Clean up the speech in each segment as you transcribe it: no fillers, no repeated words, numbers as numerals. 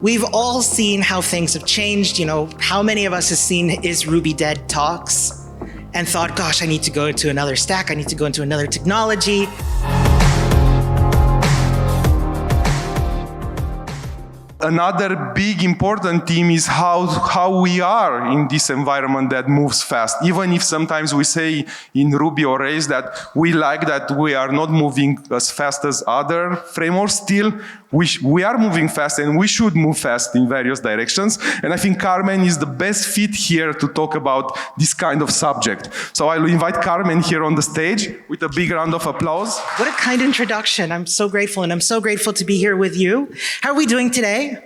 We've all seen how things have changed. How many of us has seen Is Ruby Dead talks and thought, gosh, I need to go into another stack. I need to go into another technology. Another big important theme is how we are in this environment that moves fast. Even if sometimes we say in Ruby or Rails that we like that we are not moving as fast as other frameworks, still we are moving fast and we should move fast in various directions. And I think Carmen is the best fit here to talk about this kind of subject. So I'll invite Carmen here on the stage with a big round of applause. What a kind introduction. I'm so grateful, and I'm so grateful to be here with you. How are we doing today?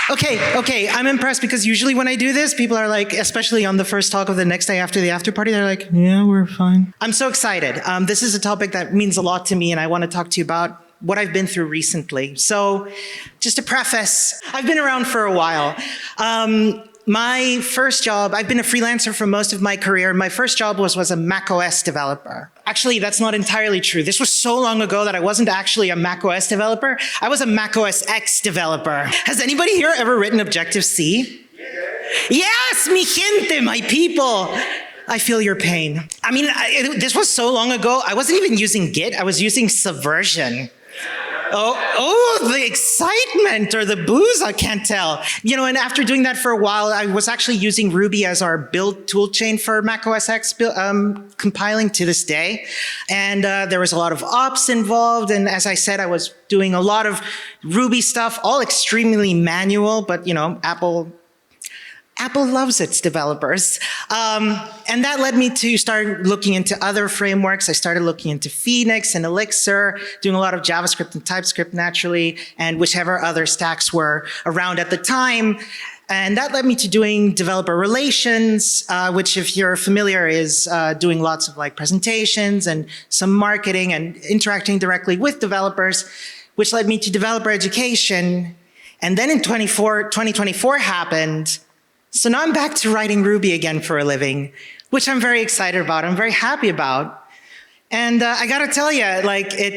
Okay, I'm impressed because usually when I do this, people are like, especially on the first talk of the next day after the after party, they're like, yeah, we're fine. I'm so excited. This is a topic that means a lot to me, and I want to talk to you about what I've been through recently. So just to preface, I've been around for a while. My first job, I've been a freelancer for most of my career. My first job was a macOS developer. Actually, that's not entirely true. This was so long ago that I wasn't actually a macOS developer. I was a macOS X developer. Has anybody here ever written Objective-C? Yes, mi gente, my people. I feel your pain. I mean, this was so long ago, I wasn't even using Git, I was using Subversion. Oh, the excitement or the booze, I can't tell. And after doing that for a while, I was actually using Ruby as our build toolchain for macOS X compiling to this day. And there was a lot of ops involved. And as I said, I was doing a lot of Ruby stuff, all extremely manual, but Apple loves its developers. And that led me to start looking into other frameworks. I started looking into Phoenix and Elixir, doing a lot of JavaScript and TypeScript naturally, and whichever other stacks were around at the time. And that led me to doing developer relations, which if you're familiar is doing lots of presentations and some marketing and interacting directly with developers, which led me to developer education. And then in 2024 happened. So now I'm back to writing Ruby again for a living, which I'm very excited about. I'm very happy about. And I got to tell you,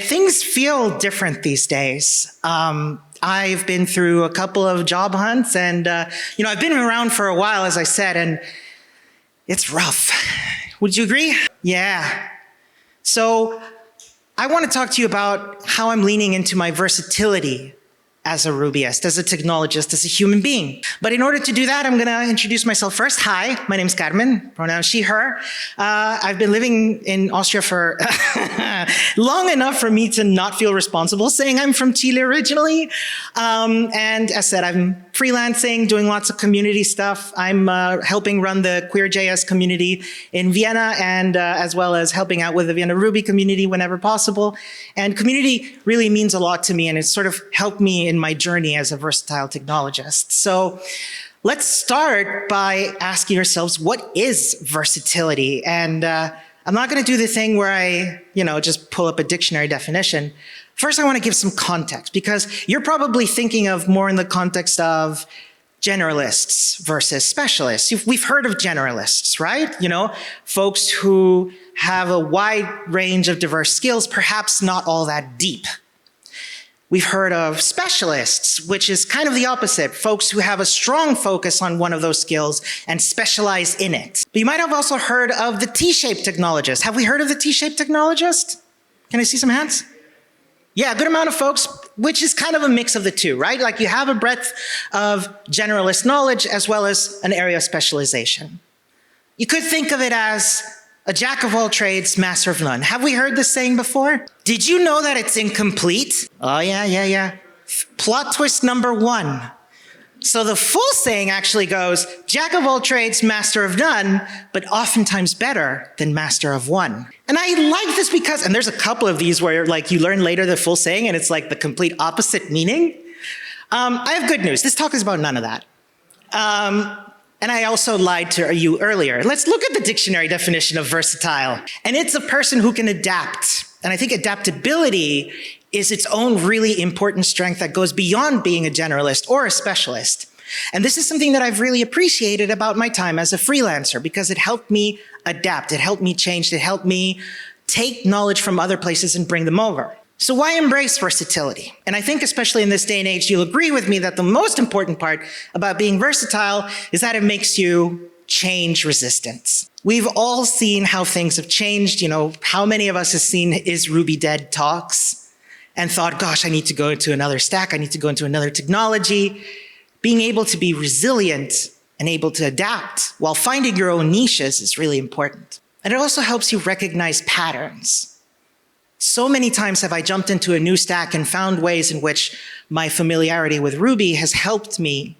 things feel different these days. I've been through a couple of job hunts, and I've been around for a while, as I said, and it's rough. Would you agree? Yeah. So I want to talk to you about how I'm leaning into my versatility as a Rubyist, as a technologist, as a human being. But in order to do that, I'm going to introduce myself first. Hi, my name's Carmen, pronoun she, her. I've been living in Austria for long enough for me to not feel responsible saying I'm from Chile originally. And as said, I'm freelancing, doing lots of community stuff. I'm helping run the Queer.js community in Vienna, and as well as helping out with the Vienna Ruby community whenever possible. And community really means a lot to me, and it's sort of helped me in my journey as a versatile technologist. So let's start by asking ourselves, what is versatility? And I'm not going to do the thing where I, just pull up a dictionary definition. First, I want to give some context, because you're probably thinking of more in the context of generalists versus specialists. We've heard of generalists, right? Folks who have a wide range of diverse skills, perhaps not all that deep. We've heard of specialists, which is kind of the opposite, folks who have a strong focus on one of those skills and specialize in it. But you might have also heard of the T-shaped technologist. Have we heard of the T-shaped technologist? Can I see some hands? Yeah, a good amount of folks, which is kind of a mix of the two, right? You have a breadth of generalist knowledge as well as an area of specialization. You could think of it as a jack of all trades, master of none. Have we heard this saying before? Did you know that it's incomplete? Oh, yeah. Plot twist number 1. So the full saying actually goes, jack of all trades, master of none, but oftentimes better than master of one. And I like this because, and there's a couple of these where you learn later the full saying and it's the complete opposite meaning. I have good news. This talk is about none of that. And I also lied to you earlier. Let's look at the dictionary definition of versatile. And it's a person who can adapt. And I think adaptability is its own really important strength that goes beyond being a generalist or a specialist. And this is something that I've really appreciated about my time as a freelancer, because it helped me adapt, it helped me change, it helped me take knowledge from other places and bring them over. So why embrace versatility? And I think especially in this day and age, you'll agree with me that the most important part about being versatile is that it makes you change resistant. We've all seen how things have changed. How many of us have seen Is Ruby Dead talks and thought, gosh, I need to go into another stack. I need to go into another technology. Being able to be resilient and able to adapt while finding your own niches is really important. And it also helps you recognize patterns. So many times have I jumped into a new stack and found ways in which my familiarity with Ruby has helped me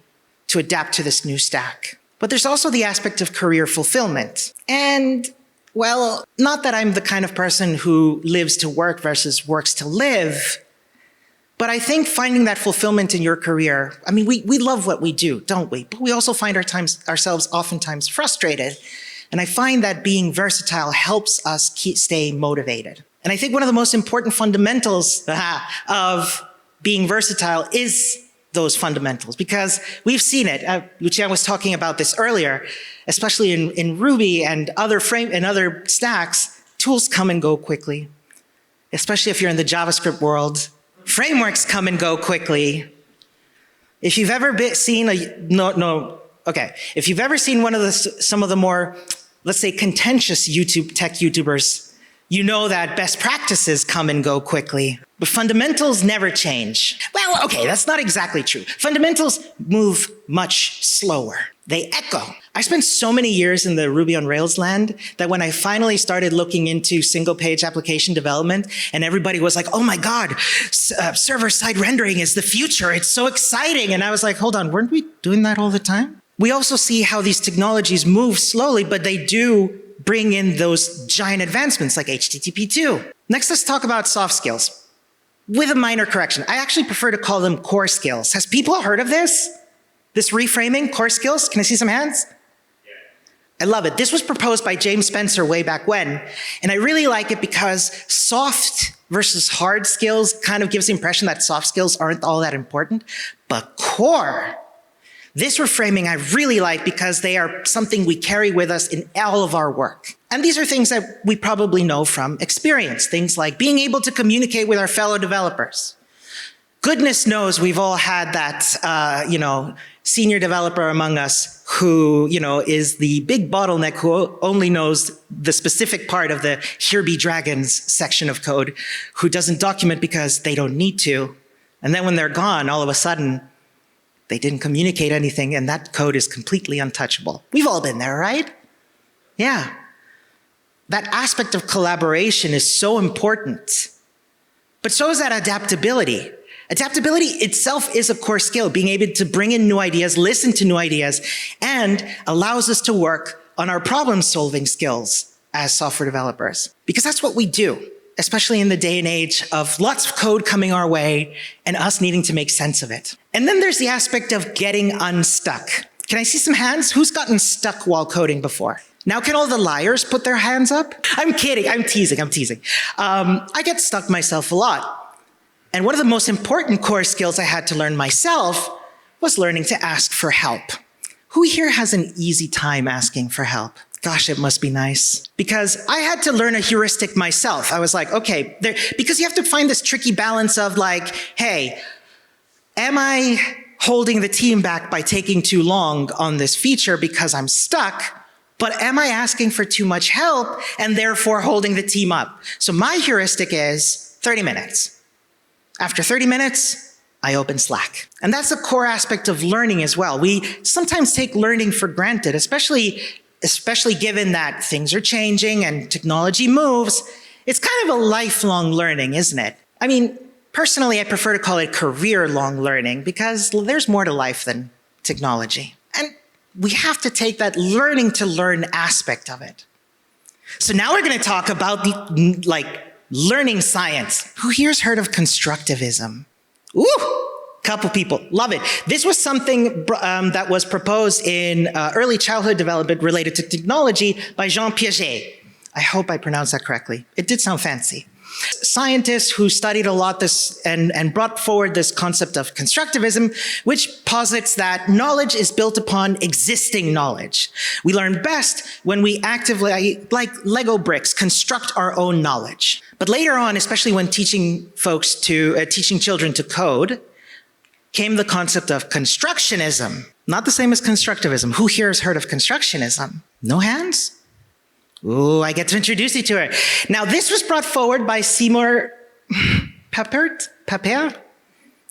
to adapt to this new stack. But there's also the aspect of career fulfillment. And, well, not that I'm the kind of person who lives to work versus works to live, but I think finding that fulfillment in your career, we love what we do, don't we? But we also find ourselves oftentimes frustrated. And I find that being versatile helps us stay motivated. And I think one of the most important fundamentals of being versatile is those fundamentals, because we've seen it. Lucian was talking about this earlier, especially in Ruby and other stacks, tools come and go quickly, especially if you're in the JavaScript world. Frameworks come and go quickly. If you've ever seen if you've ever seen some of the more, let's say, contentious tech YouTubers, you know that best practices come and go quickly, but fundamentals never change. Well, okay, that's not exactly true. Fundamentals move much slower. They echo. I spent so many years in the Ruby on Rails land that when I finally started looking into single-page application development and everybody was like, oh my God, server-side rendering is the future. It's so exciting. And I was like, hold on, weren't we doing that all the time? We also see how these technologies move slowly, but they do bring in those giant advancements like HTTP2. Next, let's talk about soft skills. With a minor correction, I actually prefer to call them core skills. Has people heard of this? This reframing, core skills? Can I see some hands? Yeah. I love it. This was proposed by James Spencer way back when, and I really like it because soft versus hard skills kind of gives the impression that soft skills aren't all that important, but core. This reframing I really like because they are something we carry with us in all of our work. And these are things that we probably know from experience, things like being able to communicate with our fellow developers. Goodness knows we've all had that, senior developer among us who, is the big bottleneck who only knows the specific part of the Here Be Dragons section of code, who doesn't document because they don't need to. And then when they're gone, all of a sudden, they didn't communicate anything, and that code is completely untouchable. We've all been there, right? Yeah. That aspect of collaboration is so important. But so is that adaptability. Adaptability itself is a core skill, being able to bring in new ideas, listen to new ideas, and allows us to work on our problem-solving skills as software developers. Because that's what we do, especially in the day and age of lots of code coming our way and us needing to make sense of it. And then there's the aspect of getting unstuck. Can I see some hands? Who's gotten stuck while coding before? Now can all the liars put their hands up? I'm kidding, I'm teasing. I get stuck myself a lot. And one of the most important core skills I had to learn myself was learning to ask for help. Who here has an easy time asking for help? Gosh, it must be nice. Because I had to learn a heuristic myself. I was like, okay, because you have to find this tricky balance of like, hey, am I holding the team back by taking too long on this feature because I'm stuck? But am I asking for too much help and therefore holding the team up? So my heuristic is 30 minutes. After 30 minutes, I open Slack. And that's a core aspect of learning as well. We sometimes take learning for granted, especially given that things are changing and technology moves. It's kind of a lifelong learning, isn't it? I mean, personally, I prefer to call it career-long learning because there's more to life than technology. And we have to take that learning to learn aspect of it. So now we're going to talk about the, learning science. Who here's heard of constructivism? Ooh! Couple people, love it. This was something that was proposed in early childhood development related to technology by Jean Piaget. I hope I pronounced that correctly. It did sound fancy. Scientists who studied a lot this and brought forward this concept of constructivism, which posits that knowledge is built upon existing knowledge. We learn best when we actively, like Lego bricks, construct our own knowledge. But later on, especially when teaching children to code, came the concept of constructionism. Not the same as constructivism. Who here has heard of constructionism? No hands? Ooh, I get to introduce you to it. Now, this was brought forward by Seymour Papert? I'm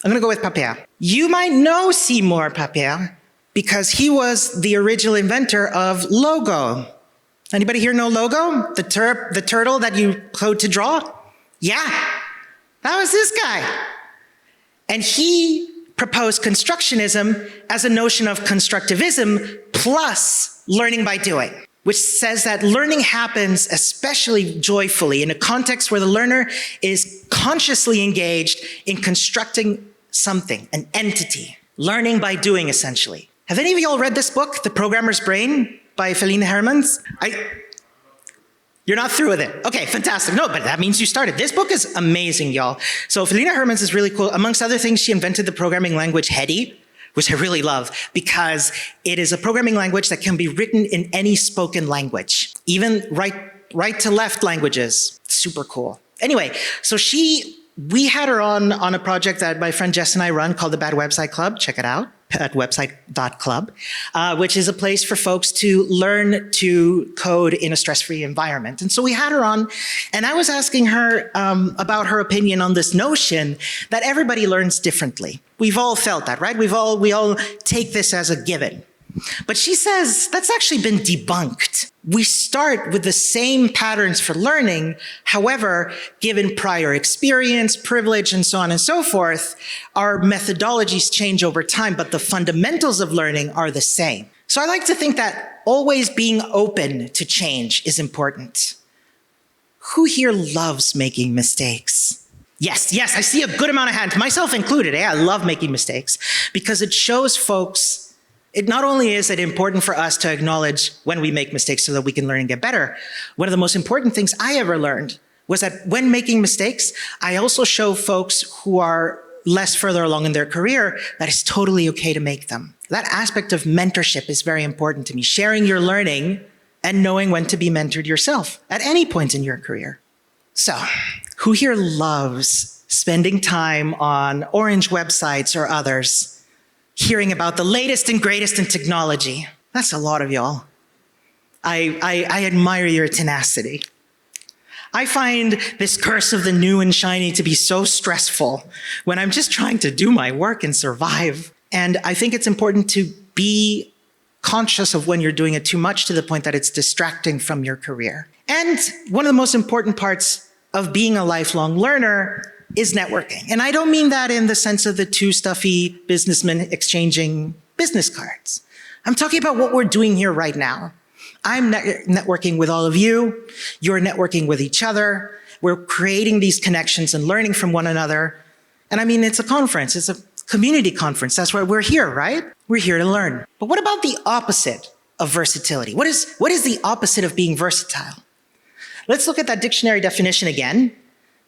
going to go with Papert. You might know Seymour Papert because he was the original inventor of Logo. Anybody here know Logo? The turtle that you code to draw? Yeah, that was this guy. And he proposed constructionism as a notion of constructivism plus learning by doing, which says that learning happens especially joyfully in a context where the learner is consciously engaged in constructing something, an entity. Learning by doing, essentially. Have any of you all read this book, The Programmer's Brain by Feline Hermans? You're not through with it. Okay, fantastic. No, but that means you started. This book is amazing, y'all. So Feline Hermans is really cool. Amongst other things, she invented the programming language Hedi, which I really love because it is a programming language that can be written in any spoken language, even right to left languages. Super cool. Anyway, so we had her on a project that my friend Jess and I run called the Bad Website Club. Check it out at website.club, which is a place for folks to learn to code in a stress-free environment. And so we had her on, and I was asking her about her opinion on this notion that everybody learns differently. We've all felt that, right? We all take this as a given. But she says that's actually been debunked. We start with the same patterns for learning. However, given prior experience, privilege, and so on and so forth, our methodologies change over time, but the fundamentals of learning are the same. So I like to think that always being open to change is important. Who here loves making mistakes? Yes, I see a good amount of hands, myself included. I love making mistakes because it shows folks. It not only is it important for us to acknowledge when we make mistakes so that we can learn and get better, one of the most important things I ever learned was that when making mistakes, I also show folks who are less further along in their career that it's totally okay to make them. That aspect of mentorship is very important to me, sharing your learning and knowing when to be mentored yourself at any point in your career. So, who here loves spending time on orange websites or others, hearing about the latest and greatest in technology? That's a lot of y'all. I admire your tenacity. I find this curse of the new and shiny to be so stressful when I'm just trying to do my work and survive. And I think it's important to be conscious of when you're doing it too much to the point that it's distracting from your career. And one of the most important parts of being a lifelong learner is networking. And I don't mean that in the sense of the two stuffy businessmen exchanging business cards. I'm talking about what we're doing here right now. I'm networking with all of you. You're networking with each other. We're creating these connections and learning from one another. And I mean, it's a conference. It's a community conference. That's why we're here, right? We're here to learn. But what about the opposite of versatility? What is the opposite of being versatile? Let's look at that dictionary definition again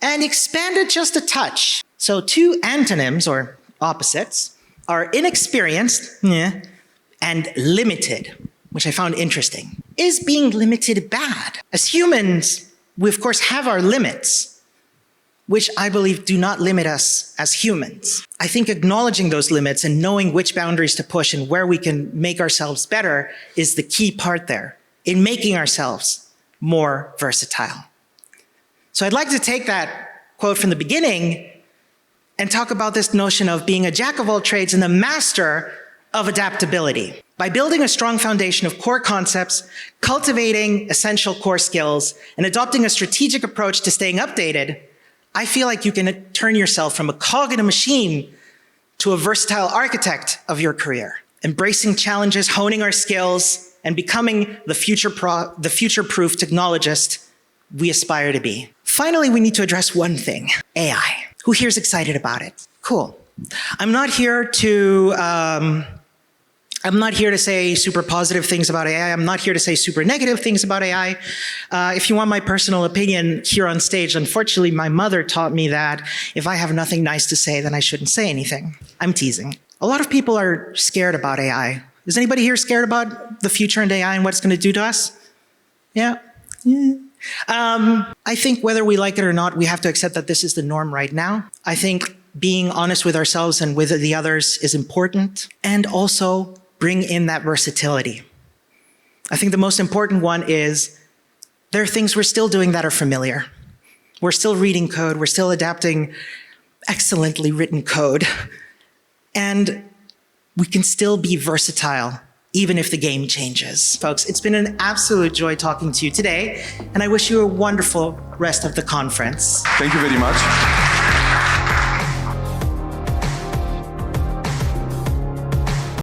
and expand it just a touch. So two antonyms or opposites are inexperienced and limited, which I found interesting. Is being limited bad? As humans, we of course have our limits, which I believe do not limit us as humans. I think acknowledging those limits and knowing which boundaries to push and where we can make ourselves better is the key part there in making ourselves more versatile. So I'd like to take that quote from the beginning and talk about this notion of being a jack of all trades and the master of adaptability. By building a strong foundation of core concepts, cultivating essential core skills, and adopting a strategic approach to staying updated, I feel like you can turn yourself from a cog in a machine to a versatile architect of your career, embracing challenges, honing our skills, and becoming the future-proof technologist we aspire to be. Finally, we need to address one thing, AI. Who here is excited about it? Cool. I'm not here to I'm not here to say super positive things about AI. I'm not here to say super negative things about AI. If you want my personal opinion here on stage, unfortunately, my mother taught me that if I have nothing nice to say, then I shouldn't say anything. I'm teasing. A lot of people are scared about AI. Is anybody here scared about the future and AI and what it's going to do to us? Yeah? I think whether we like it or not, we have to accept that this is the norm right now. I think being honest with ourselves and with the others is important, and also bring in that versatility. I think the most important one is there are things we're still doing that are familiar. We're still reading code, we're still adapting excellently written code, and we can still be versatile even if the game changes. Folks, it's been an absolute joy talking to you today, and I wish you a wonderful rest of the conference. Thank you very much.